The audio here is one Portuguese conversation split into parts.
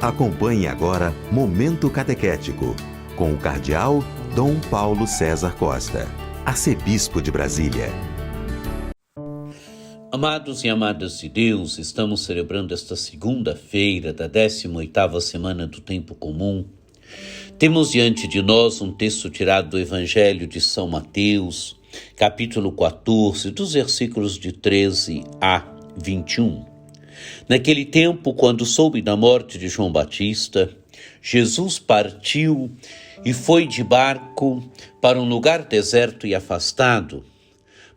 Acompanhe agora Momento Catequético, com o Cardeal Dom Paulo César Costa, arcebispo de Brasília. Amados e amadas de Deus, estamos celebrando esta segunda-feira da 18ª semana do Tempo Comum. Temos diante de nós um texto tirado do Evangelho de São Mateus, capítulo 14, dos versículos de 13 a 21. Naquele tempo, quando soube da morte de João Batista, Jesus partiu e foi de barco para um lugar deserto e afastado.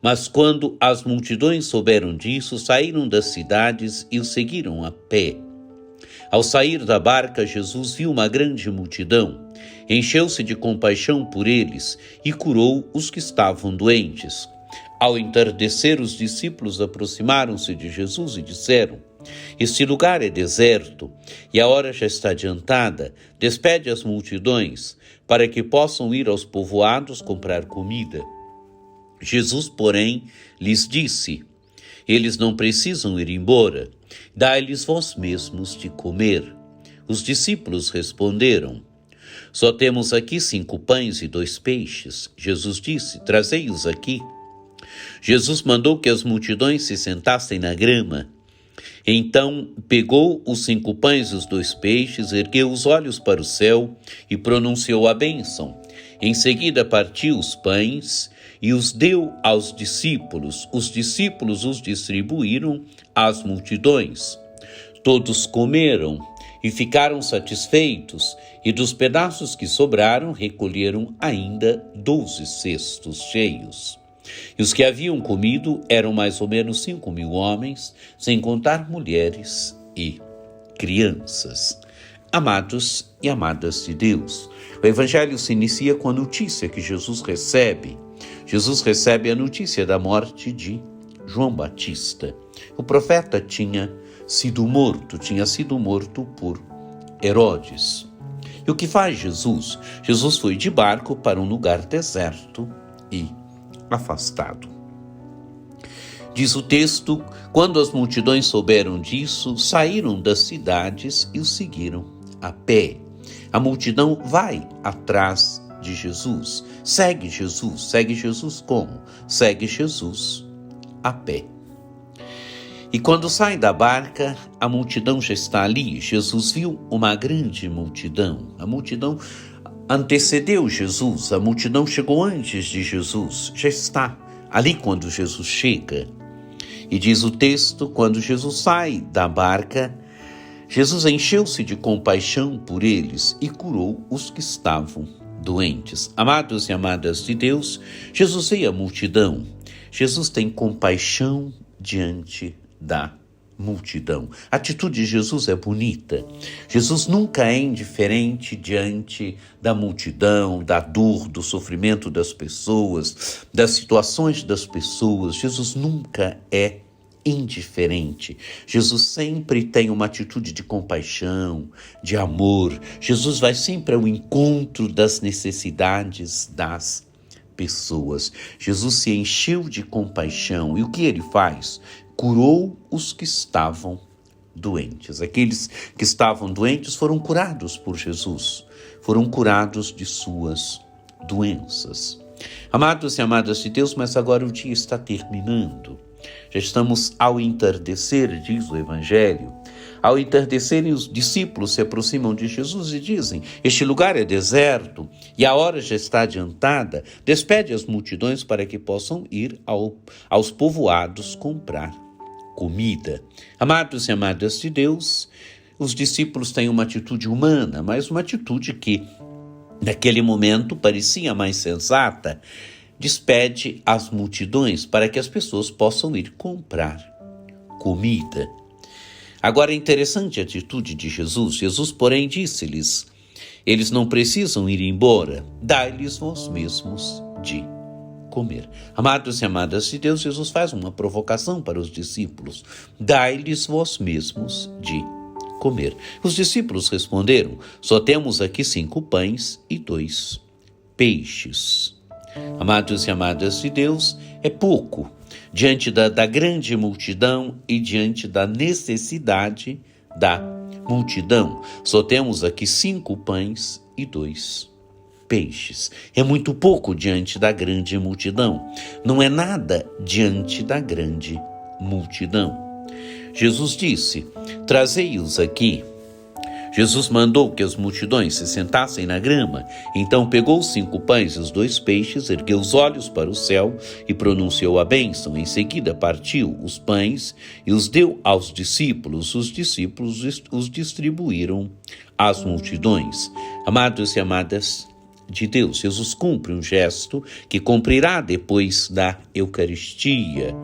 Mas quando as multidões souberam disso, saíram das cidades e o seguiram a pé. Ao sair da barca, Jesus viu uma grande multidão, encheu-se de compaixão por eles e curou os que estavam doentes. Ao entardecer, os discípulos aproximaram-se de Jesus e disseram: "Este lugar é deserto e a hora já está adiantada. Despede as multidões para que possam ir aos povoados comprar comida." Jesus, porém, lhes disse: "Eles não precisam ir embora. Dai-lhes vós mesmos de comer." Os discípulos responderam: "Só temos aqui 5 pães e 2 peixes." Jesus disse: "Trazei-os aqui." Jesus mandou que as multidões se sentassem na grama. Então pegou os 5 pães e os 2 peixes, ergueu os olhos para o céu e pronunciou a bênção. Em seguida partiu os pães e os deu aos discípulos. Os discípulos os distribuíram às multidões. Todos comeram e ficaram satisfeitos, e dos pedaços que sobraram recolheram ainda 12 cestos cheios. E os que haviam comido eram mais ou menos 5.000 homens, sem contar mulheres e crianças. Amados e amadas de Deus, o Evangelho se inicia com a notícia que Jesus recebe. Jesus recebe a notícia da morte de João Batista. O profeta tinha sido morto por Herodes. E o que faz Jesus? Jesus foi de barco para um lugar deserto e afastado. Diz o texto: quando as multidões souberam disso, saíram das cidades e o seguiram a pé. A multidão vai atrás de Jesus, segue Jesus. Segue Jesus como? Segue Jesus a pé. E quando saem da barca, a multidão já está ali. Jesus viu uma grande multidão. A multidão antecedeu Jesus, a multidão chegou antes de Jesus, já está ali quando Jesus chega. E diz o texto, quando Jesus sai da barca, Jesus encheu-se de compaixão por eles e curou os que estavam doentes. Amados e amadas de Deus, Jesus vê a multidão. Jesus tem compaixão diante da multidão. A atitude de Jesus é bonita. Jesus nunca é indiferente diante da multidão, da dor, do sofrimento das pessoas, das situações das pessoas. Jesus nunca é indiferente. Jesus sempre tem uma atitude de compaixão, de amor. Jesus vai sempre ao encontro das necessidades das pessoas. Jesus se encheu de compaixão. E o que ele faz? Curou os que estavam doentes. Aqueles que estavam doentes foram curados por Jesus, foram curados de suas doenças. Amados e amadas de Deus, mas agora o dia está terminando. Já estamos ao entardecer, diz o Evangelho. Ao entardecerem, os discípulos se aproximam de Jesus e dizem: "Este lugar é deserto e a hora já está adiantada. Despede as multidões para que possam ir aos povoados comprar comida." Amados e amadas de Deus, os discípulos têm uma atitude humana, mas uma atitude que, naquele momento, parecia mais sensata. Despede as multidões para que as pessoas possam ir comprar comida. Agora é interessante a atitude de Jesus. Jesus, porém, disse-lhes: "Eles não precisam ir embora, dai-lhes vós mesmos de comer." Amados e amadas de Deus, Jesus faz uma provocação para os discípulos: "Dai-lhes vós mesmos de comer." Os discípulos responderam: "Só temos aqui 5 pães e 2 peixes." Amados e amadas de Deus, é pouco diante da grande multidão e diante da necessidade da multidão. Só temos aqui 5 pães e 2 peixes. É muito pouco diante da grande multidão. Não é nada diante da grande multidão. Jesus disse: trazei-os aqui. Jesus mandou que as multidões se sentassem na grama. Então pegou os 5 pães e os 2 peixes, ergueu os olhos para o céu e pronunciou a bênção. Em seguida partiu os pães e os deu aos discípulos. Os discípulos os distribuíram às multidões. Amados e amadas de Deus, Jesus cumpre um gesto que cumprirá depois da Eucaristia.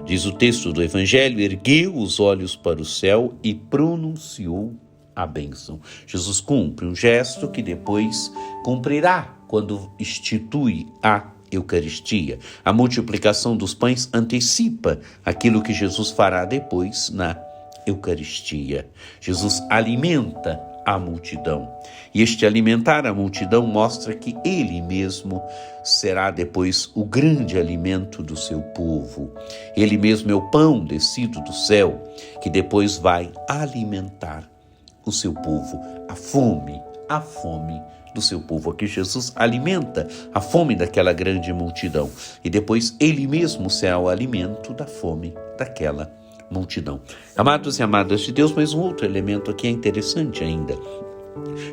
Diz o texto do Evangelho: ergueu os olhos para o céu e pronunciou a bênção. Jesus cumpre um gesto que depois cumprirá quando institui a Eucaristia. A multiplicação dos pães antecipa aquilo que Jesus fará depois na Eucaristia. Jesus alimenta a multidão. E este alimentar a multidão mostra que ele mesmo será depois o grande alimento do seu povo. Ele mesmo é o pão descido do céu, que depois vai alimentar o seu povo. A fome do seu povo. Aqui Jesus alimenta a fome daquela grande multidão. E depois ele mesmo será o alimento da fome daquela multidão. Amados e amadas de Deus, mas um outro elemento aqui é interessante ainda.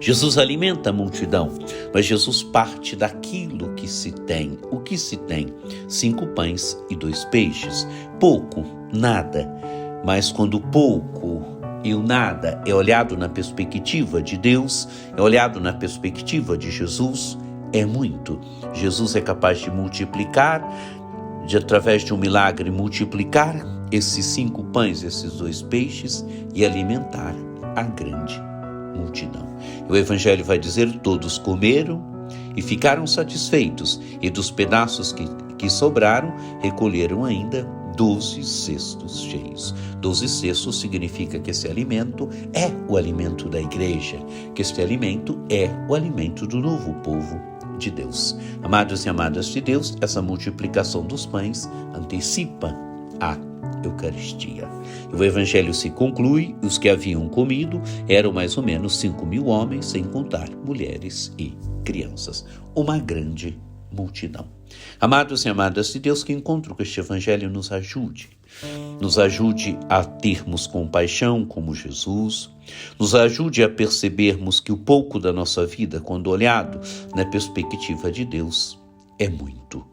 Jesus alimenta a multidão, mas Jesus parte daquilo que se tem. O que se tem? 5 pães e 2 peixes. Pouco, nada. Mas quando o pouco e o nada é olhado na perspectiva de Deus, é olhado na perspectiva de Jesus, é muito. Jesus é capaz de multiplicar, através de um milagre, multiplicar esses 5 pães, esses 2 peixes e alimentar a grande multidão. O Evangelho vai dizer: todos comeram e ficaram satisfeitos, e dos pedaços que sobraram, recolheram ainda 12 cestos cheios. 12 cestos significa que esse alimento é o alimento da igreja, que este alimento é o alimento do novo povo de Deus. Amados e amadas de Deus, essa multiplicação dos pães antecipa a Eucaristia. O Evangelho se conclui: os que haviam comido eram mais ou menos 5.000 homens, sem contar mulheres e crianças. Uma grande multidão. Amados e amadas de Deus, que encontro que este Evangelho nos ajude a termos compaixão como Jesus, nos ajude a percebermos que o pouco da nossa vida, quando olhado na perspectiva de Deus, é muito.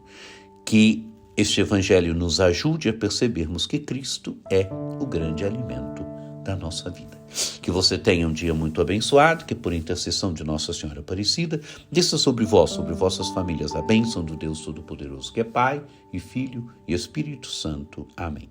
Que este Evangelho nos ajude a percebermos que Cristo é o grande alimento da nossa vida. Que você tenha um dia muito abençoado, que por intercessão de Nossa Senhora Aparecida, desça sobre vós, sobre vossas famílias, a bênção do Deus Todo-Poderoso, que é Pai e Filho e Espírito Santo. Amém.